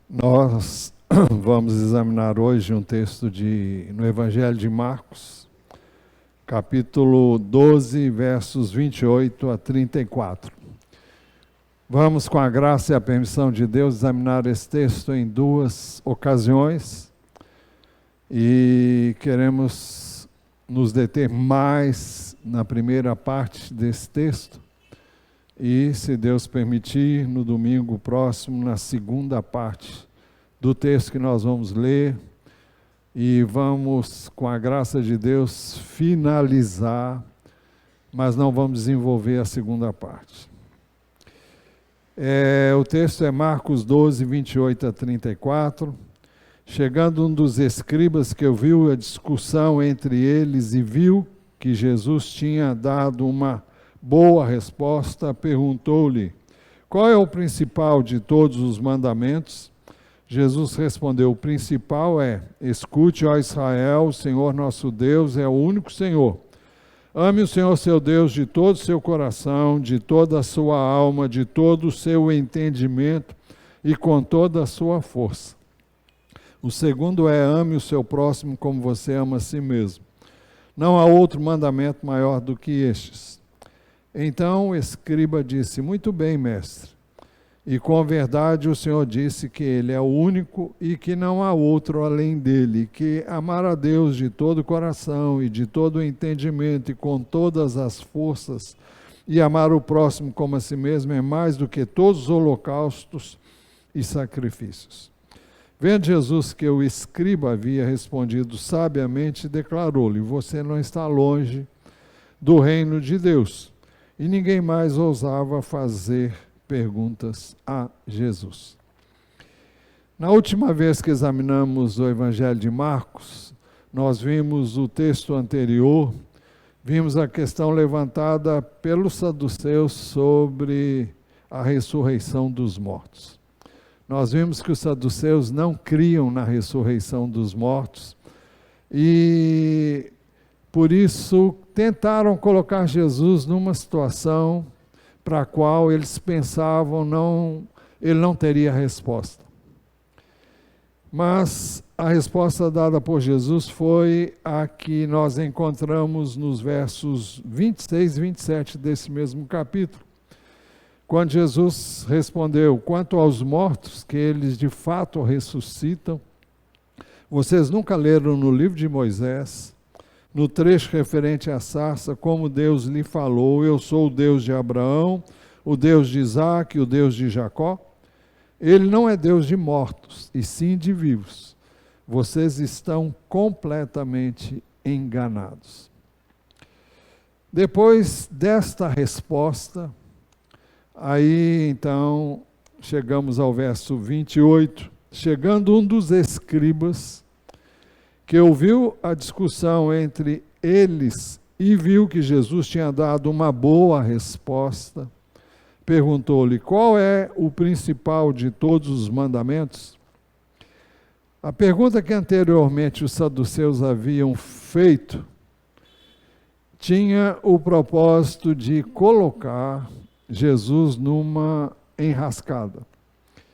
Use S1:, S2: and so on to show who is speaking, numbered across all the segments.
S1: Nós vamos examinar hoje um texto no Evangelho de Marcos, capítulo 12, versos 28 a 34. Vamos, com a graça e a permissão de Deus, examinar esse texto em duas ocasiões e queremos nos deter mais na primeira parte desse texto e, se Deus permitir, no domingo próximo, na segunda parte do texto que nós vamos ler, e vamos, com a graça de Deus, finalizar, mas não vamos desenvolver a segunda parte. O texto é Marcos 12, 28 a 34. Chegando um dos escribas que ouviu a discussão entre eles e viu que Jesus tinha dado uma boa resposta, perguntou-lhe: qual é o principal de todos os mandamentos? Jesus respondeu: o principal é: escute, ó Israel, o Senhor nosso Deus é o único Senhor. Ame o Senhor seu Deus de todo o seu coração, de toda a sua alma, de todo o seu entendimento e com toda a sua força. O segundo é: ame o seu próximo como você ama a si mesmo. Não há outro mandamento maior do que estes. Então o escriba disse: muito bem, mestre. E com verdade o Senhor disse que Ele é o único e que não há outro além dele, que amar a Deus de todo o coração e de todo o entendimento e com todas as forças, e amar o próximo como a si mesmo é mais do que todos os holocaustos e sacrifícios. Vendo Jesus que o escriba havia respondido sabiamente, declarou-lhe: você não está longe do reino de Deus. E ninguém mais ousava fazer perguntas a Jesus. Na última vez que examinamos o Evangelho de Marcos, nós vimos o texto anterior, vimos a questão levantada pelos saduceus sobre a ressurreição dos mortos. Nós vimos que os saduceus não criam na ressurreição dos mortos e, por isso, tentaram colocar Jesus numa situação para a qual eles pensavam ele não teria resposta. Mas a resposta dada por Jesus foi a que nós encontramos nos versos 26 e 27 desse mesmo capítulo. Quando Jesus respondeu: quanto aos mortos, que eles de fato ressuscitam, vocês nunca leram no livro de Moisés, no trecho referente à sarça, como Deus lhe falou: eu sou o Deus de Abraão, o Deus de Isaac, o Deus de Jacó? Ele não é Deus de mortos, e sim de vivos. Vocês estão completamente enganados. Depois desta resposta, aí então chegamos ao verso 28, chegando um dos escribas, que ouviu a discussão entre eles e viu que Jesus tinha dado uma boa resposta, perguntou-lhe: qual é o principal de todos os mandamentos? A pergunta que anteriormente os saduceus haviam feito tinha o propósito de colocar Jesus numa enrascada.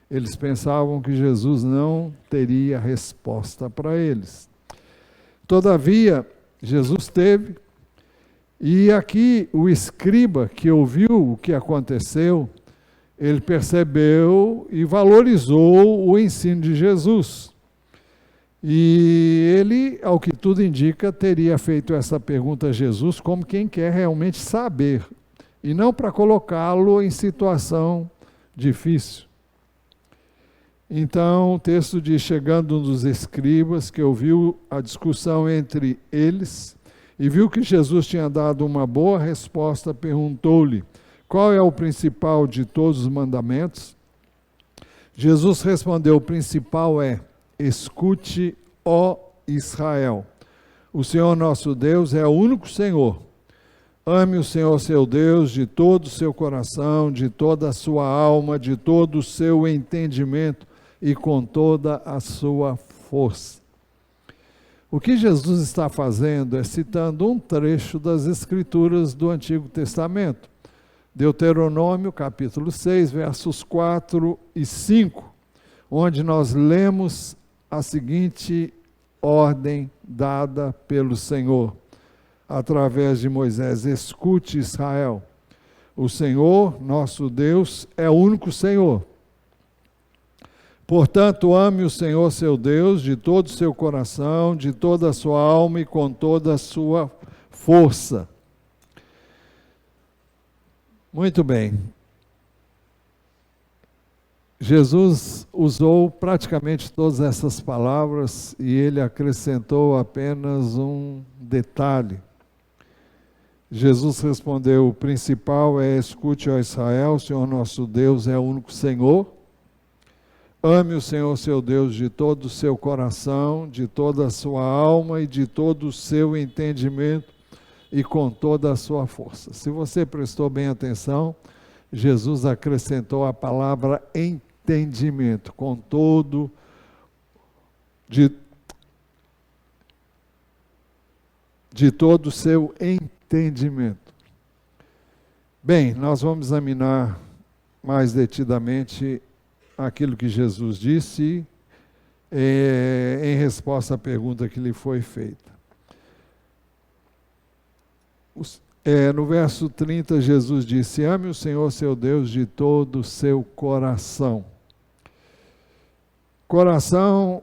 S1: Eles pensavam que Jesus não teria resposta para eles. Todavia, Jesus teve, e aqui o escriba que ouviu o que aconteceu, ele percebeu e valorizou o ensino de Jesus. E ele, ao que tudo indica, teria feito essa pergunta a Jesus como quem quer realmente saber, e não para colocá-lo em situação difícil. Então, o texto diz: chegando um dos escribas, que ouviu a discussão entre eles, e viu que Jesus tinha dado uma boa resposta, perguntou-lhe: qual é o principal de todos os mandamentos? Jesus respondeu: o principal é: escute, ó Israel, o Senhor nosso Deus é o único Senhor. Ame o Senhor seu Deus de todo o seu coração, de toda a sua alma, de todo o seu entendimento e com toda a sua força. O que Jesus está fazendo é citando um trecho das Escrituras do Antigo Testamento. Deuteronômio, capítulo 6, versos 4 e 5. onde nós lemos a seguinte ordem dada pelo Senhor, através de Moisés: escute, Israel, o Senhor, nosso Deus, é o único Senhor. Portanto, ame o Senhor seu Deus de todo o seu coração, de toda a sua alma e com toda a sua força. Muito bem. Jesus usou praticamente todas essas palavras e ele acrescentou apenas um detalhe. Jesus respondeu: o principal é: escute, ó Israel, o Senhor nosso Deus é o único Senhor. Ame o Senhor seu Deus de todo o seu coração, de toda a sua alma e de todo o seu entendimento e com toda a sua força. Se você prestou bem atenção, Jesus acrescentou a palavra entendimento, com todo, de todo o seu entendimento. Bem, nós vamos examinar mais detidamente aquilo que Jesus disse em resposta à pergunta que lhe foi feita. No verso 30, Jesus disse: ame o Senhor seu Deus de todo o seu coração. Coração,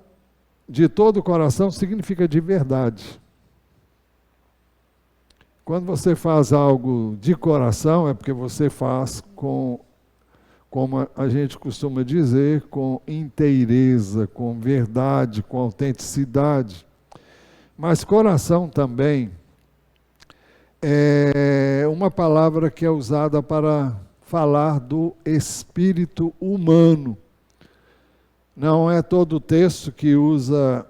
S1: de todo o coração, significa de verdade. Quando você faz algo de coração, é porque você faz com, como a gente costuma dizer, com inteireza, com verdade, com autenticidade. Mas coração também é uma palavra que é usada para falar do espírito humano. Não é todo o texto que usa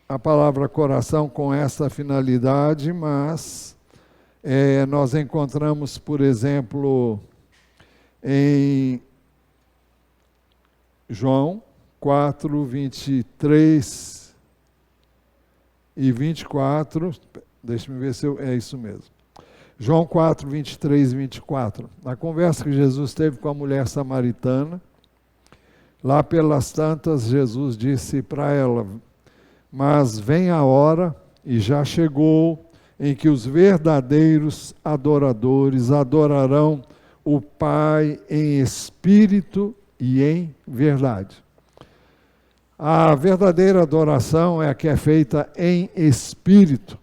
S1: a palavra coração com essa finalidade, mas nós encontramos, por exemplo, em João 4, 23 e 24, deixa-me ver se é isso mesmo. João 4, 23 e 24, na conversa que Jesus teve com a mulher samaritana, lá pelas tantas, Jesus disse para ela: mas vem a hora, e já chegou, em que os verdadeiros adoradores adorarão o Pai em espírito e em verdade. A verdadeira adoração é a que é feita em espírito.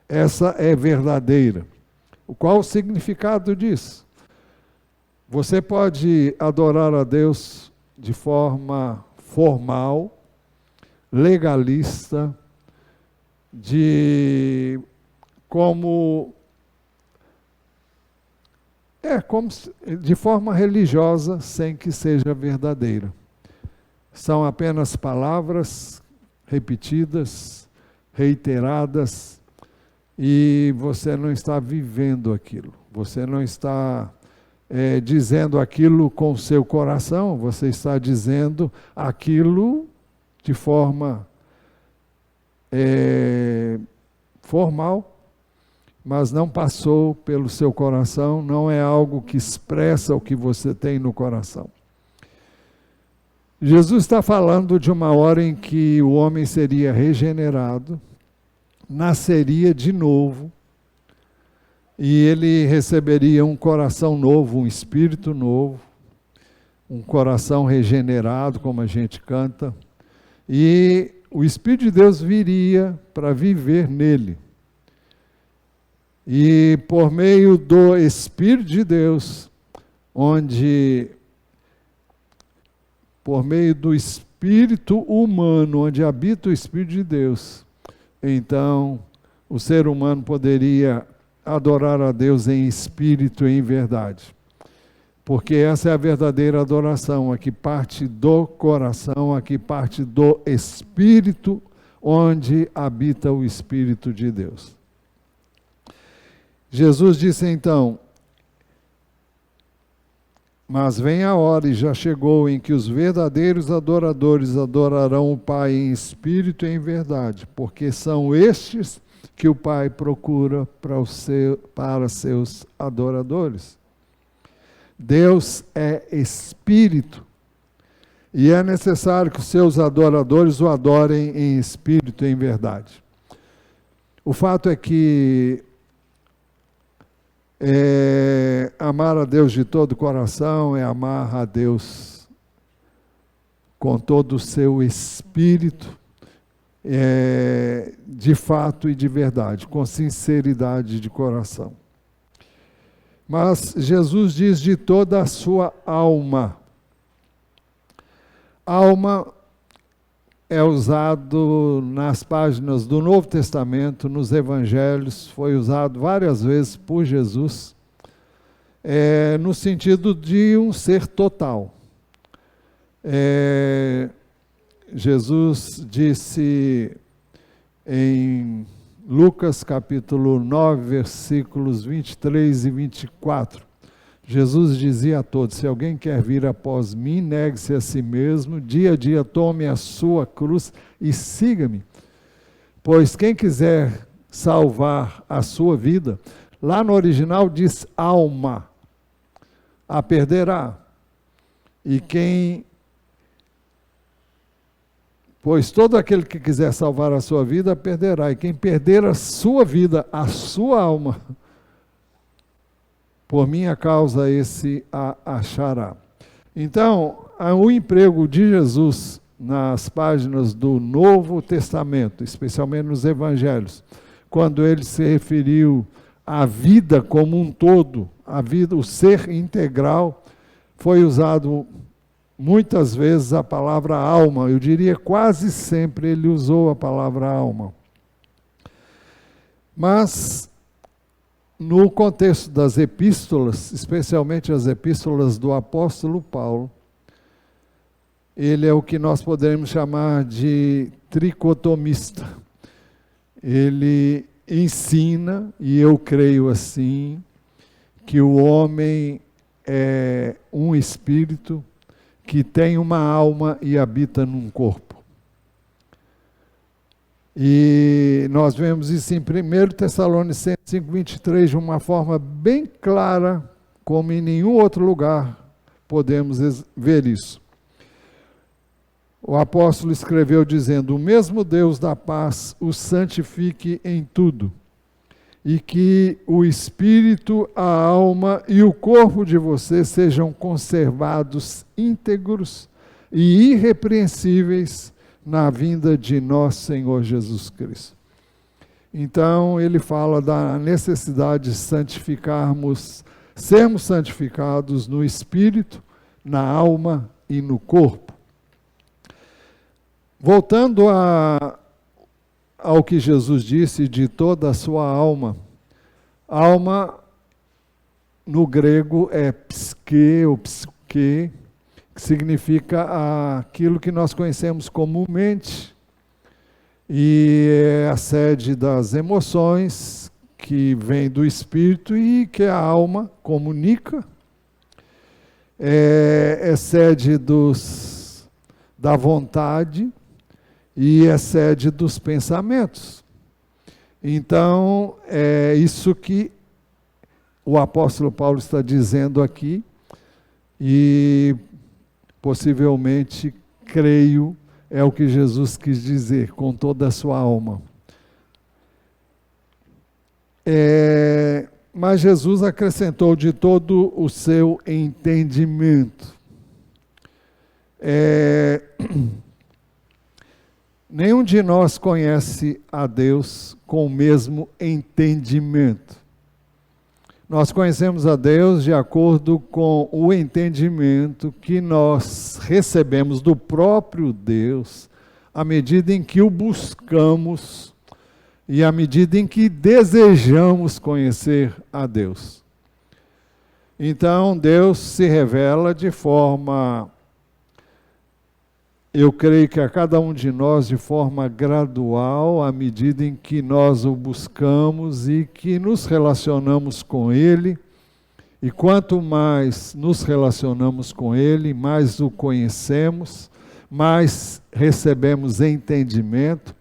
S1: Essa é verdadeira. Qual o significado disso? Você pode adorar a Deus de forma formal, legalista, de forma religiosa, sem que seja verdadeira. São apenas palavras repetidas, reiteradas, e você não está vivendo aquilo. Você não está dizendo aquilo com o seu coração, você está dizendo aquilo de forma formal, mas não passou pelo seu coração, não é algo que expressa o que você tem no coração. Jesus está falando de uma hora em que o homem seria regenerado, nasceria de novo, e ele receberia um coração novo, um espírito novo, um coração regenerado, como a gente canta, e o Espírito de Deus viria para viver nele. E por meio do Espírito de Deus, por meio do espírito humano, onde habita o Espírito de Deus, então o ser humano poderia adorar a Deus em espírito e em verdade. Porque essa é a verdadeira adoração, a que parte do coração, a que parte do espírito, onde habita o Espírito de Deus. Jesus disse então: mas vem a hora, e já chegou, em que os verdadeiros adoradores adorarão o Pai em espírito e em verdade, porque são estes que o Pai procura para seus adoradores. Deus é espírito, E é necessário que os seus adoradores o adorem em espírito e em verdade. O fato é que amar a Deus de todo o coração é amar a Deus com todo o seu espírito, de fato e de verdade, com sinceridade de coração. Mas Jesus diz de toda a sua alma. Alma é usado nas páginas do Novo Testamento, nos Evangelhos, foi usado várias vezes por Jesus, no sentido de um ser total. Jesus disse em Lucas capítulo 9, versículos 23 e 24, Jesus dizia a todos: se alguém quer vir após mim, negue-se a si mesmo, dia a dia tome a sua cruz e siga-me. Pois quem quiser salvar a sua vida, lá no original diz alma, a perderá. Pois todo aquele que quiser salvar a sua vida, a perderá. E quem perder a sua vida, a sua alma, por minha causa esse a achará. Então, o emprego de Jesus nas páginas do Novo Testamento, especialmente nos Evangelhos, quando ele se referiu à vida como um todo, a vida, o ser integral, foi usado muitas vezes a palavra alma. Eu diria quase sempre ele usou a palavra alma. Mas no contexto das epístolas, especialmente as epístolas do apóstolo Paulo, ele é o que nós podemos chamar de tricotomista. Ele ensina, e eu creio assim, que o homem é um espírito que tem uma alma e habita num corpo. E nós vemos isso em 1 Tessalonicenses 5:23 de uma forma bem clara, como em nenhum outro lugar podemos ver isso. O apóstolo escreveu dizendo: o mesmo Deus da paz os santifique em tudo, e que o espírito, a alma e o corpo de vocês sejam conservados íntegros e irrepreensíveis na vinda de nosso Senhor Jesus Cristo. Então, ele fala da necessidade de sermos santificados no espírito, na alma e no corpo. Voltando ao que Jesus disse de toda a sua alma, alma no grego é psique ou psique, que significa aquilo que nós conhecemos comumente, e é a sede das emoções, que vem do espírito e que a alma comunica, é sede da vontade e é sede dos pensamentos. Então, é isso que o apóstolo Paulo está dizendo aqui, e possivelmente, creio, é o que Jesus quis dizer, com toda a sua alma. Mas Jesus acrescentou de todo o seu entendimento. Nenhum de nós conhece a Deus com o mesmo entendimento. Nós conhecemos a Deus de acordo com o entendimento que nós recebemos do próprio Deus, à medida em que o buscamos e à medida em que desejamos conhecer a Deus. Então, Deus se revela de forma, eu creio que a cada um de nós de forma gradual, à medida em que nós o buscamos e que nos relacionamos com Ele. E quanto mais nos relacionamos com Ele, mais o conhecemos, mais recebemos entendimento.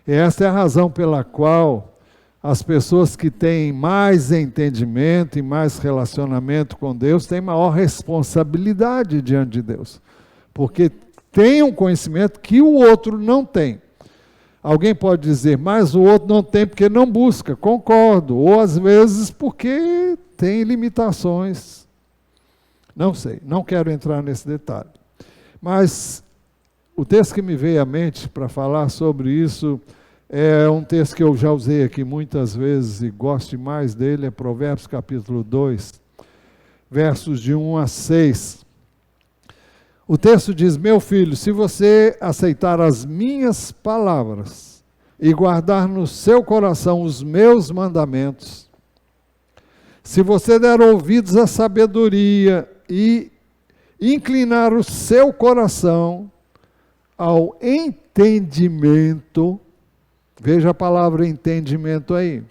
S1: E essa é a razão pela qual as pessoas que têm mais entendimento e mais relacionamento com Deus têm maior responsabilidade diante de Deus. Porque tem um conhecimento que o outro não tem. Alguém pode dizer, mas o outro não tem porque não busca. Concordo. Ou às vezes porque tem limitações. Não sei, não quero entrar nesse detalhe. Mas o texto que me veio à mente para falar sobre isso é um texto que eu já usei aqui muitas vezes e gosto demais dele, é Provérbios capítulo 2, versos de 1 a 6. O texto diz, meu filho, se você aceitar as minhas palavras e guardar no seu coração os meus mandamentos, se você der ouvidos à sabedoria e inclinar o seu coração ao entendimento, veja a palavra entendimento aí.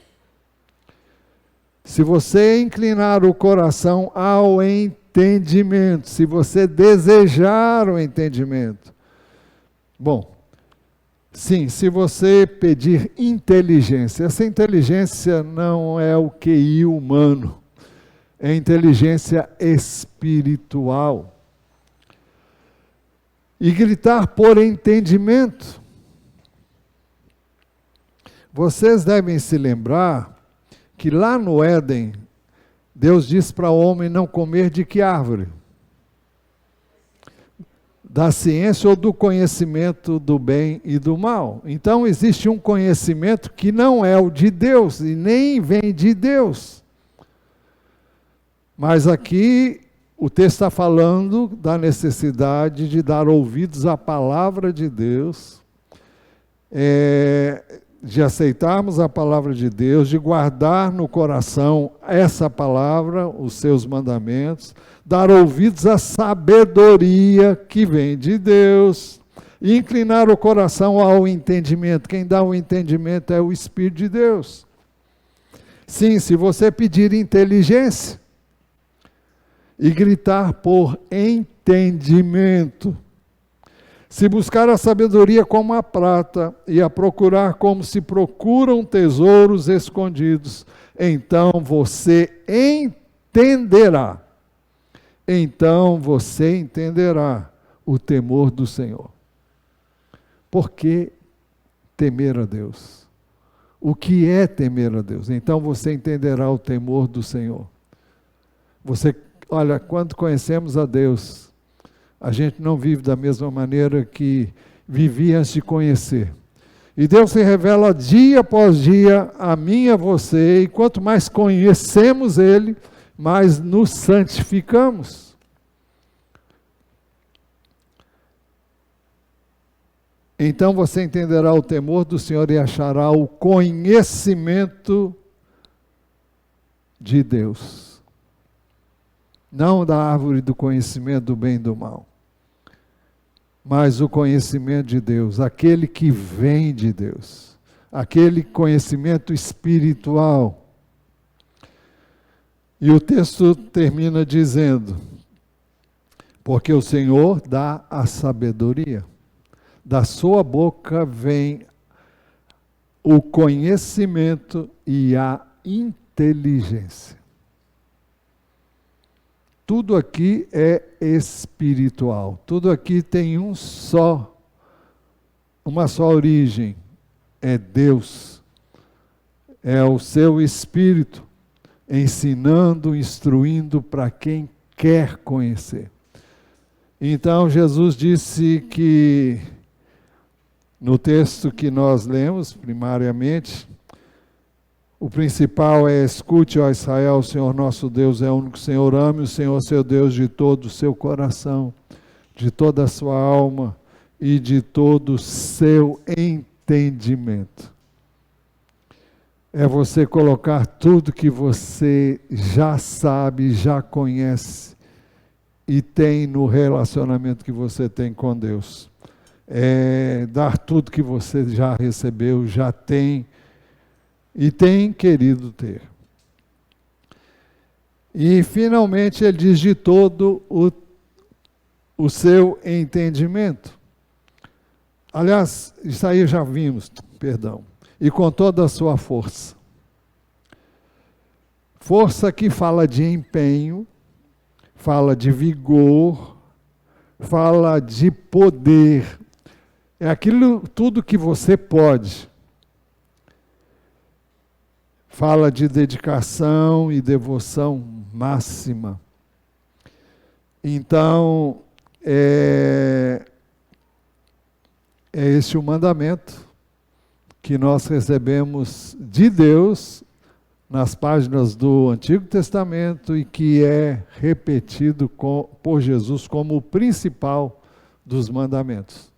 S1: Se você inclinar o coração ao entendimento, se você desejar o entendimento. Bom, sim, se você pedir inteligência, essa inteligência não é o QI humano, é inteligência espiritual. E gritar por entendimento. Vocês devem se lembrar que lá no Éden, Deus disse para o homem não comer de que árvore? Da ciência ou do conhecimento do bem e do mal. Então existe um conhecimento que não é o de Deus e nem vem de Deus. Mas aqui o texto está falando da necessidade de dar ouvidos à palavra de Deus, de aceitarmos a palavra de Deus, de guardar no coração essa palavra, os seus mandamentos, dar ouvidos à sabedoria que vem de Deus, e inclinar o coração ao entendimento. Quem dá o entendimento é o Espírito de Deus. Sim, se você pedir inteligência, e gritar por entendimento. Se buscar a sabedoria como a prata e a procurar como se procuram tesouros escondidos, então você entenderá. Então você entenderá o temor do Senhor. Por que temer a Deus? O que é temer a Deus? Então você entenderá o temor do Senhor. Olha, quando conhecemos a Deus, a gente não vive da mesma maneira que vivia antes de conhecer. E Deus se revela dia após dia a mim e a você, e quanto mais conhecemos Ele, mais nos santificamos. Então você entenderá o temor do Senhor e achará o conhecimento de Deus. Não da árvore do conhecimento do bem e do mal, mas o conhecimento de Deus, aquele que vem de Deus, aquele conhecimento espiritual. E o texto termina dizendo, porque o Senhor dá a sabedoria, da sua boca vem o conhecimento e a inteligência. Tudo aqui é espiritual. Tudo aqui tem uma só origem. É Deus. É o seu Espírito ensinando, instruindo para quem quer conhecer. Então Jesus disse que, no texto que nós lemos, primariamente, o principal é: escute, ó Israel, o Senhor nosso Deus é o único Senhor, ame o Senhor seu Deus de todo o seu coração, de toda a sua alma e de todo o seu entendimento. É você colocar tudo que você já sabe, já conhece e tem no relacionamento que você tem com Deus. É dar tudo que você já recebeu, já tem, e tem querido ter. E finalmente ele diz de todo o seu entendimento. Aliás, isso aí já vimos, perdão. E com toda a sua força. Força que fala de empenho, fala de vigor, fala de poder. É aquilo tudo que você pode. Fala de dedicação e devoção máxima. Então, é esse o mandamento que nós recebemos de Deus nas páginas do Antigo Testamento e que é repetido por Jesus como o principal dos mandamentos.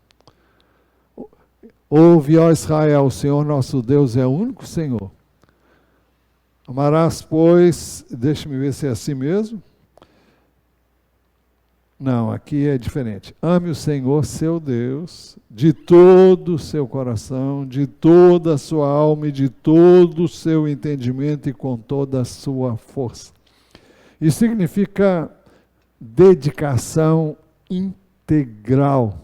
S1: Ouve, ó Israel, o Senhor nosso Deus é o único Senhor. Amarás, pois, deixa-me ver se é assim mesmo. Não, aqui é diferente. Ame o Senhor, seu Deus, de todo o seu coração, de toda a sua alma e de todo o seu entendimento e com toda a sua força. Isso significa dedicação integral.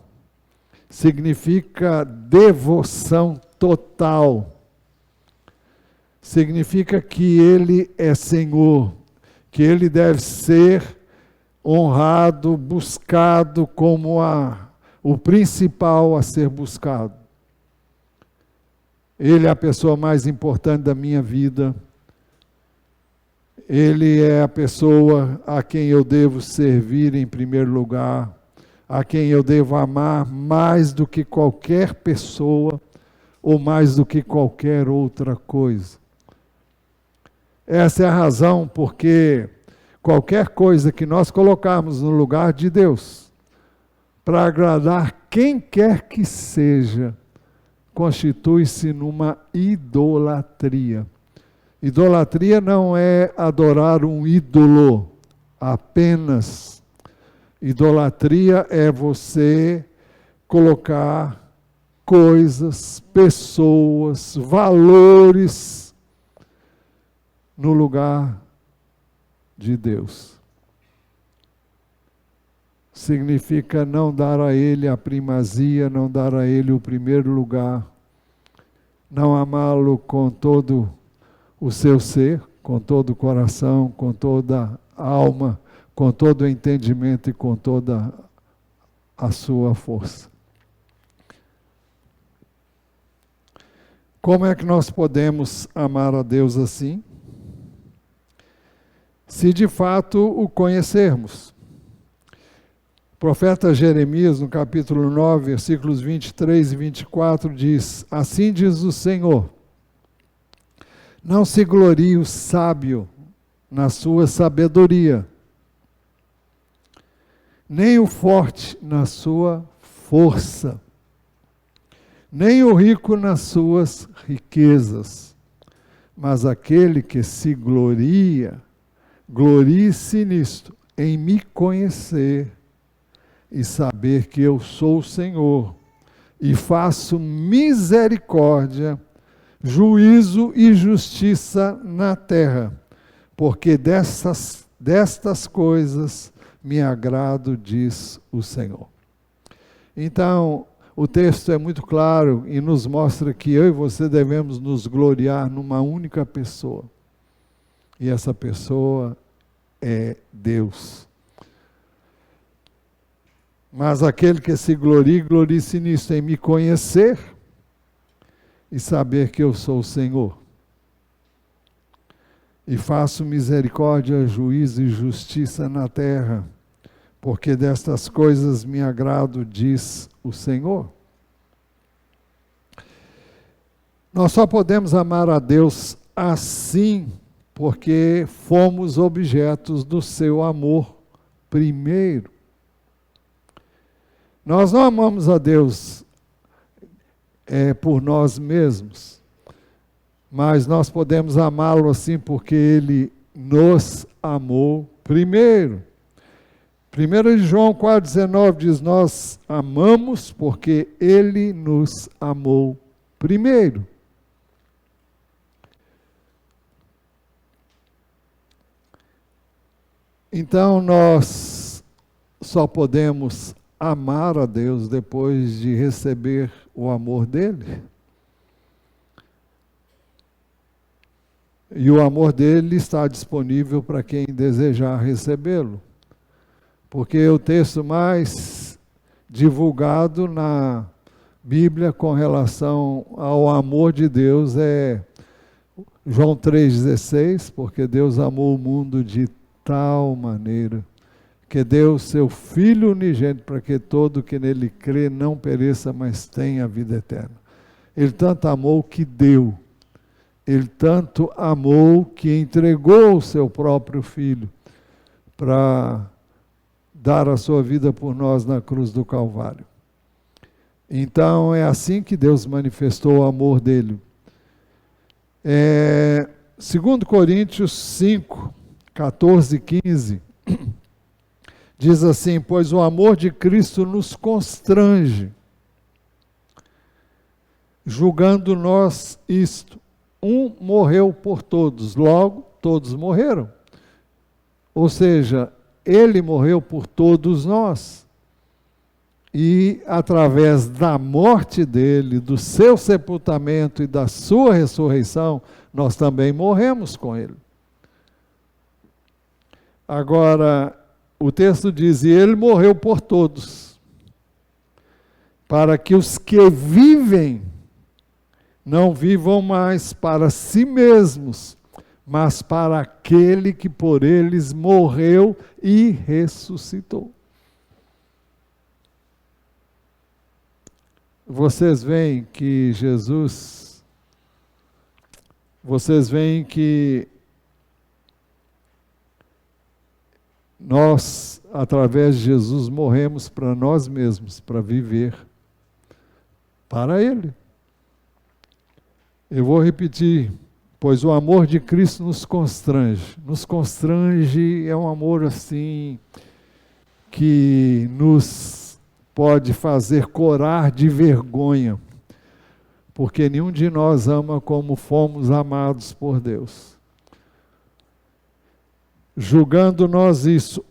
S1: Significa devoção total. Significa que Ele é Senhor, que Ele deve ser honrado, buscado como o principal a ser buscado. Ele é a pessoa mais importante da minha vida. Ele é a pessoa a quem eu devo servir em primeiro lugar, a quem eu devo amar mais do que qualquer pessoa ou mais do que qualquer outra coisa. Essa é a razão porque qualquer coisa que nós colocarmos no lugar de Deus, para agradar quem quer que seja, constitui-se numa idolatria. Idolatria não é adorar um ídolo apenas. Idolatria é você colocar coisas, pessoas, valores no lugar de Deus. Significa não dar a Ele a primazia, não dar a Ele o primeiro lugar, não amá-lo com todo o seu ser, com todo o coração, com toda a alma, com todo o entendimento e com toda a sua força. Como é que nós podemos amar a Deus assim? Se de fato o conhecermos. O profeta Jeremias, no capítulo 9, versículos 23 e 24, diz: assim diz o Senhor, não se glorie o sábio na sua sabedoria, nem o forte na sua força, nem o rico nas suas riquezas, mas aquele que se gloria, glorie-se nisto, em me conhecer e saber que eu sou o Senhor, e faço misericórdia, juízo e justiça na terra, porque destas coisas me agrado, diz o Senhor. Então, o texto é muito claro e nos mostra que eu e você devemos nos gloriar numa única pessoa. E essa pessoa é Deus. Mas aquele que se glorie, glorie-se nisso, em me conhecer e saber que eu sou o Senhor. E faço misericórdia, juízo e justiça na terra, porque destas coisas me agrado, diz o Senhor. Nós só podemos amar a Deus assim, porque fomos objetos do seu amor primeiro. Nós não amamos a Deus por nós mesmos, mas nós podemos amá-lo assim porque Ele nos amou primeiro. 1 João 4,19 diz, nós amamos porque Ele nos amou primeiro. Então nós só podemos amar a Deus depois de receber o amor dele. E o amor dele está disponível para quem desejar recebê-lo. Porque o texto mais divulgado na Bíblia com relação ao amor de Deus é João 3,16, porque Deus amou o mundo de tal maneira que deu seu Filho unigênito para que todo que nele crê não pereça, mas tenha a vida eterna. Ele tanto amou que deu. Ele tanto amou que entregou o seu próprio Filho para dar a sua vida por nós na cruz do Calvário. Então é assim que Deus manifestou o amor dele. 2 Coríntios 5, 14 e 15, diz assim: pois o amor de Cristo nos constrange, julgando nós isto: um morreu por todos, logo todos morreram. Ou seja, ele morreu por todos nós. E através da morte dele, do seu sepultamento e da sua ressurreição, nós também morremos com ele. Agora, o texto diz: e ele morreu por todos, para que os que vivem não vivam mais para si mesmos, mas para aquele que por eles morreu e ressuscitou. Vocês veem que nós, através de Jesus, morremos para nós mesmos, para viver para Ele. Eu vou repetir: pois o amor de Cristo nos constrange. Nos constrange é um amor assim que nos pode fazer corar de vergonha, porque nenhum de nós ama como fomos amados por Deus. Julgando nós isso,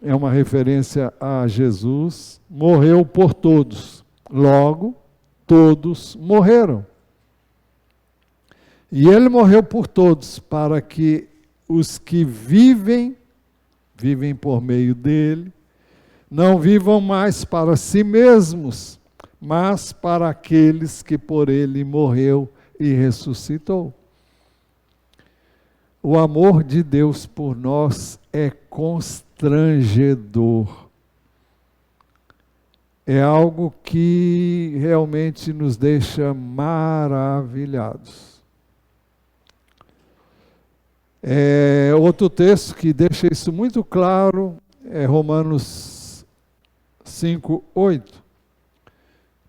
S1: é uma referência a Jesus, morreu por todos, logo todos morreram. E ele morreu por todos, para que os que vivem por meio dele, não vivam mais para si mesmos, mas para aqueles que por ele morreu e ressuscitou. O amor de Deus por nós é constrangedor. É algo que realmente nos deixa maravilhados. Outro texto que deixa isso muito claro é Romanos 5:8.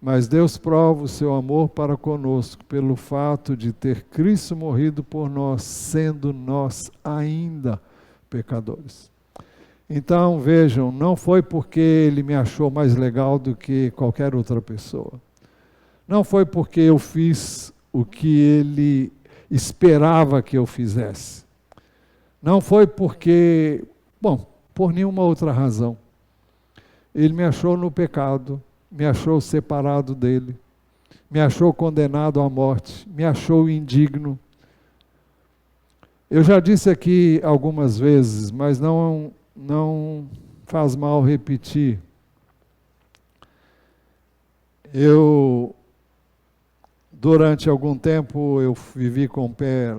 S1: Mas Deus prova o seu amor para conosco pelo fato de ter Cristo morrido por nós, sendo nós ainda pecadores. Então vejam, não foi porque ele me achou mais legal do que qualquer outra pessoa. Não foi porque eu fiz o que ele esperava que eu fizesse. Não foi porque, por nenhuma outra razão. Ele me achou no pecado, me achou separado dele, me achou condenado à morte, me achou indigno. Eu já disse aqui algumas vezes, mas não faz mal repetir. Durante algum tempo, eu vivi com um pé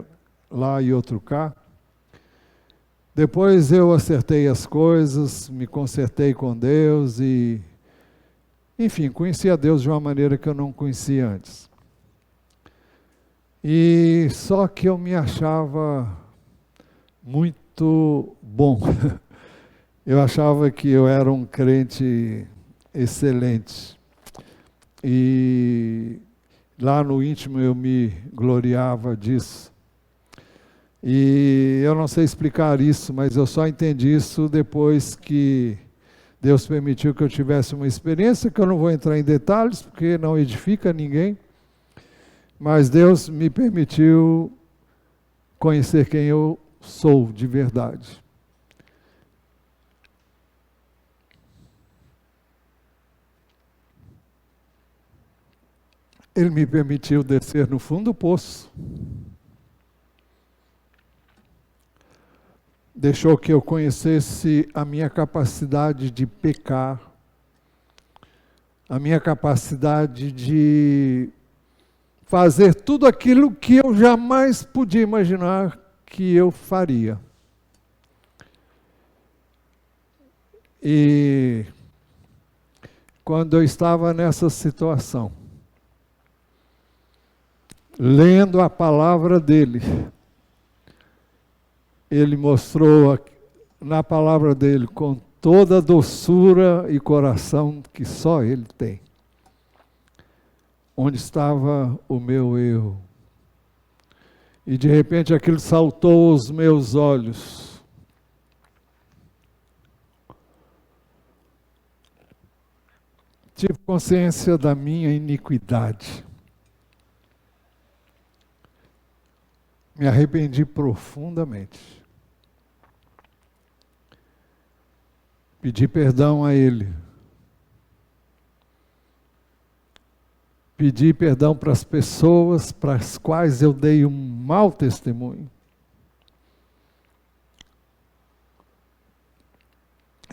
S1: lá e outro cá. Depois eu acertei as coisas, me consertei com Deus e, enfim, conheci a Deus de uma maneira que eu não conhecia antes. E só que eu me achava muito bom. Eu achava que eu era um crente excelente. E lá no íntimo eu me gloriava disso. E eu não sei explicar isso, mas eu só entendi isso depois que Deus permitiu que eu tivesse uma experiência, que eu não vou entrar em detalhes, porque não edifica ninguém, mas Deus me permitiu conhecer quem eu sou de verdade. Ele me permitiu descer no fundo do poço. Deixou que eu conhecesse a minha capacidade de pecar. a minha capacidade de fazer tudo aquilo que eu jamais podia imaginar que eu faria. E quando eu estava nessa situação, lendo a palavra dele, ele mostrou na palavra dele com toda a doçura e coração que só ele tem, onde estava o meu erro. E de repente aquilo saltou aos meus olhos. Tive consciência da minha iniquidade. Me arrependi profundamente. Pedi perdão a Ele. Pedi perdão para as pessoas para as quais eu dei um mau testemunho.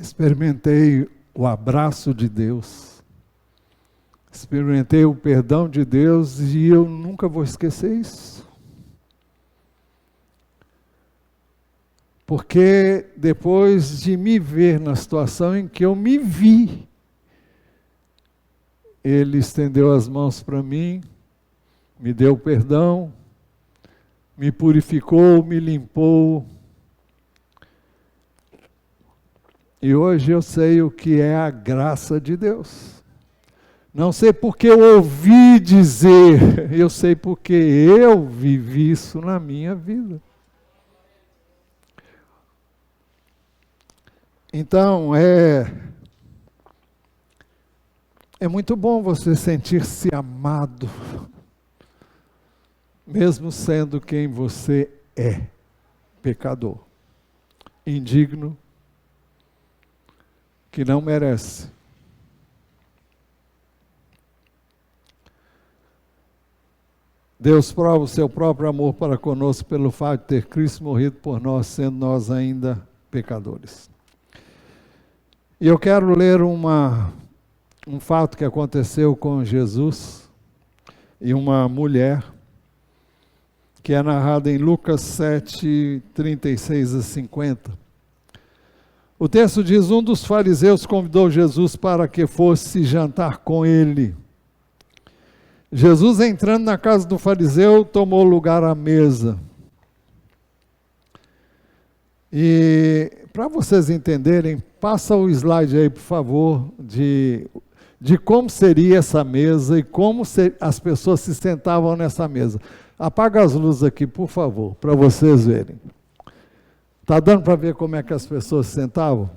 S1: Experimentei o abraço de Deus. Experimentei o perdão de Deus e eu nunca vou esquecer isso. Porque depois de me ver na situação em que eu me vi, Ele estendeu as mãos para mim, me deu perdão, me purificou, me limpou. E hoje eu sei o que é a graça de Deus. Não sei porque eu ouvi dizer, eu sei porque eu vivi isso na minha vida. Então, é muito bom você sentir-se amado, mesmo sendo quem você é, pecador, indigno, que não merece. Deus prova o seu próprio amor para conosco pelo fato de ter Cristo morrido por nós, sendo nós ainda pecadores. E eu quero ler um fato que aconteceu com Jesus e uma mulher, que é narrado em Lucas 7, 36 a 50. O texto diz: um dos fariseus convidou Jesus para que fosse jantar com ele. Jesus, entrando na casa do fariseu, tomou lugar à mesa. E, para vocês entenderem, passa o slide aí, por favor, de como seria essa mesa e como as pessoas se sentavam nessa mesa. Apaga as luzes aqui, por favor, para vocês verem. Está dando para ver como é que as pessoas se sentavam?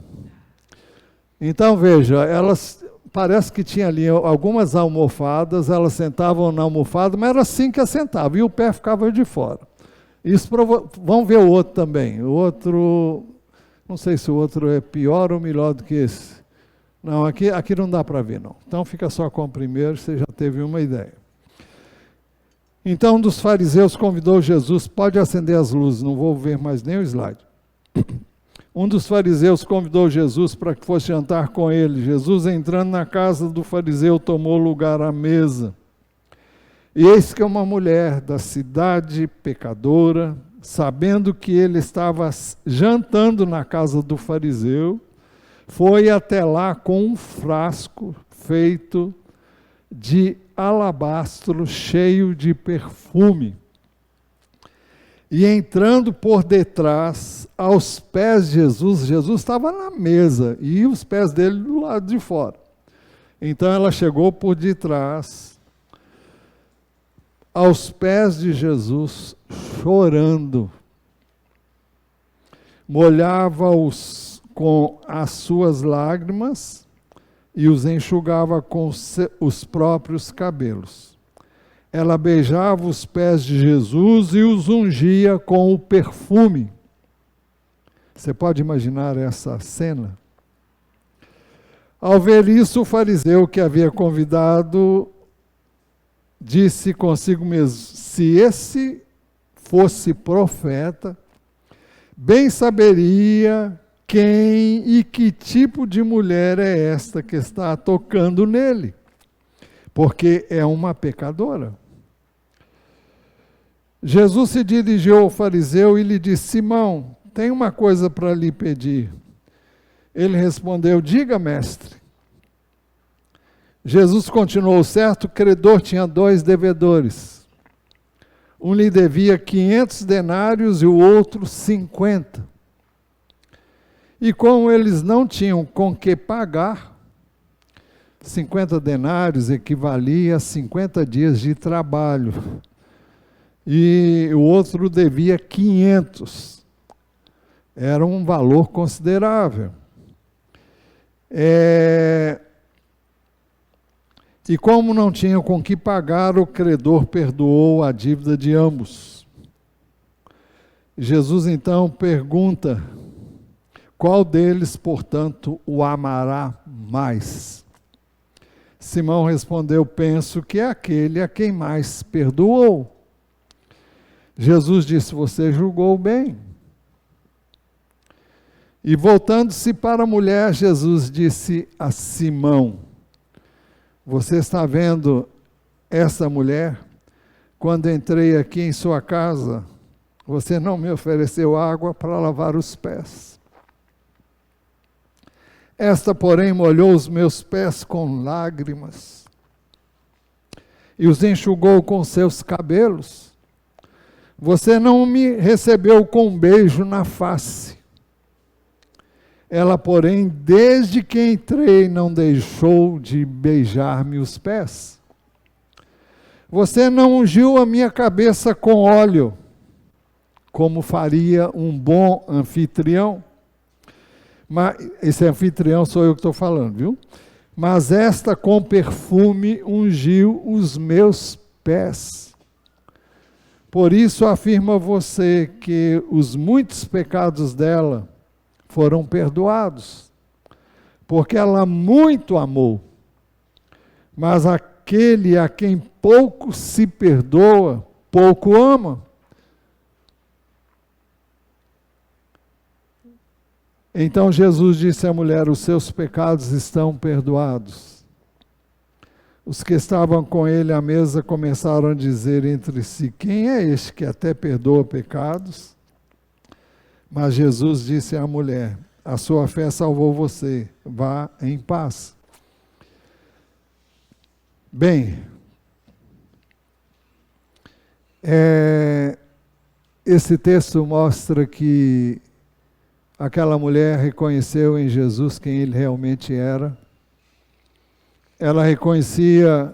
S1: Então, veja, elas... Parece que tinha ali algumas almofadas, elas sentavam na almofada, mas era assim que assentavam, e o pé ficava de fora. Isso vamos ver o outro também. O outro, não sei se o outro é pior ou melhor do que esse. Não, aqui não dá para ver, não. Então fica só com o primeiro, você já teve uma ideia. Então um dos fariseus convidou Jesus, pode acender as luzes, não vou ver mais nem o slide. Um dos fariseus convidou Jesus para que fosse jantar com ele. Jesus, entrando na casa do fariseu, tomou lugar à mesa. E eis que uma mulher da cidade pecadora, sabendo que ele estava jantando na casa do fariseu, foi até lá com um frasco feito de alabastro cheio de perfume. E entrando por detrás, aos pés de Jesus, Jesus estava na mesa e os pés dele do lado de fora. Então ela chegou por detrás, aos pés de Jesus, chorando. Molhava-os com as suas lágrimas e os enxugava com os próprios cabelos. Ela beijava os pés de Jesus e os ungia com o perfume. Você pode imaginar essa cena? Ao ver isso, o fariseu que havia convidado disse consigo mesmo: se esse fosse profeta, bem saberia quem e que tipo de mulher é esta que está tocando nele, porque é uma pecadora. Jesus se dirigiu ao fariseu e lhe disse: Simão, tenho uma coisa para lhe pedir. Ele respondeu: diga, mestre. Jesus continuou: certo credor tinha 2 devedores. Um lhe devia 500 denários e o outro 50. E como eles não tinham com que pagar, 50 denários equivalia a 50 dias de trabalho. E o outro devia 500. Era um valor considerável. E como não tinham com que pagar, o credor perdoou a dívida de ambos. Jesus então pergunta: qual deles, portanto, o amará mais? Simão respondeu: penso que é aquele a quem mais perdoou. Jesus disse: você julgou bem. E voltando-se para a mulher, Jesus disse a Simão: você está vendo essa mulher? Quando entrei aqui em sua casa, você não me ofereceu água para lavar os pés. Esta, porém, molhou os meus pés com lágrimas e os enxugou com seus cabelos. Você não me recebeu com um beijo na face. Ela, porém, desde que entrei, não deixou de beijar-me os pés. Você não ungiu a minha cabeça com óleo, como faria um bom anfitrião. Mas esse anfitrião sou eu que estou falando, viu? Mas esta com perfume ungiu os meus pés. Por isso afirma você que os muitos pecados dela foram perdoados, porque ela muito amou. Mas aquele a quem pouco se perdoa, pouco ama. Então Jesus disse à mulher: os seus pecados estão perdoados. Os que estavam com ele à mesa começaram a dizer entre si: quem é este que até perdoa pecados? Mas Jesus disse à mulher: a sua fé salvou você, vá em paz. Bem, esse texto mostra que aquela mulher reconheceu em Jesus quem ele realmente era. Ela reconhecia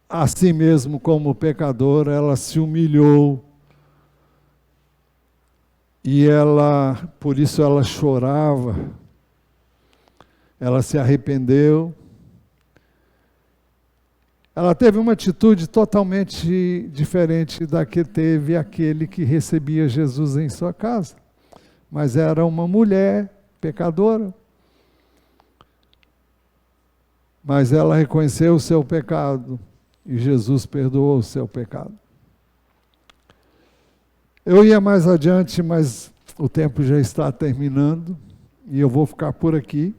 S1: a si mesma como pecadora, ela se humilhou. E por isso ela chorava. Ela se arrependeu. Ela teve uma atitude totalmente diferente da que teve aquele que recebia Jesus em sua casa. Mas era uma mulher pecadora. Mas ela reconheceu o seu pecado e Jesus perdoou o seu pecado. Eu ia mais adiante, mas o tempo já está terminando e eu vou ficar por aqui.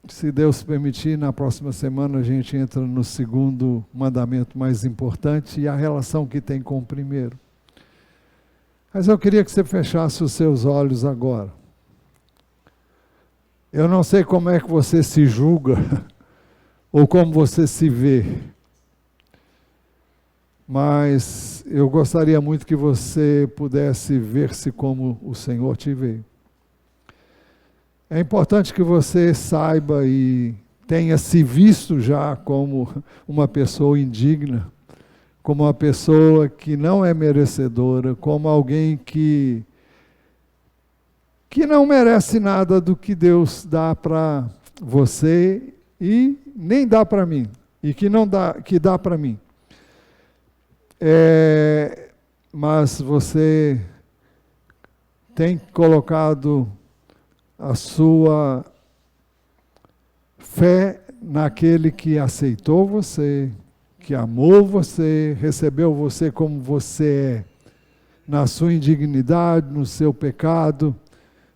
S1: Se Deus permitir, na próxima semana a gente entra no segundo mandamento mais importante e a relação que tem com o primeiro. Mas eu queria que você fechasse os seus olhos agora. Eu não sei como é que você se julga ou como você se vê, mas eu gostaria muito que você pudesse ver-se como o Senhor te vê. É importante que você saiba e tenha se visto já como uma pessoa indigna, como uma pessoa que não é merecedora, como alguém que não merece nada do que Deus dá para você e nem dá para mim, e que dá para mim. Mas você tem colocado a sua fé naquele que aceitou você, que amou você, recebeu você como você é, na sua indignidade, no seu pecado,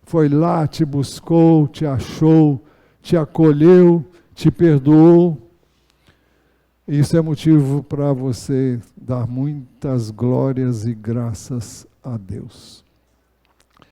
S1: foi lá, te buscou, te achou, te acolheu, te perdoou. Isso é motivo para você dar muitas glórias e graças a Deus.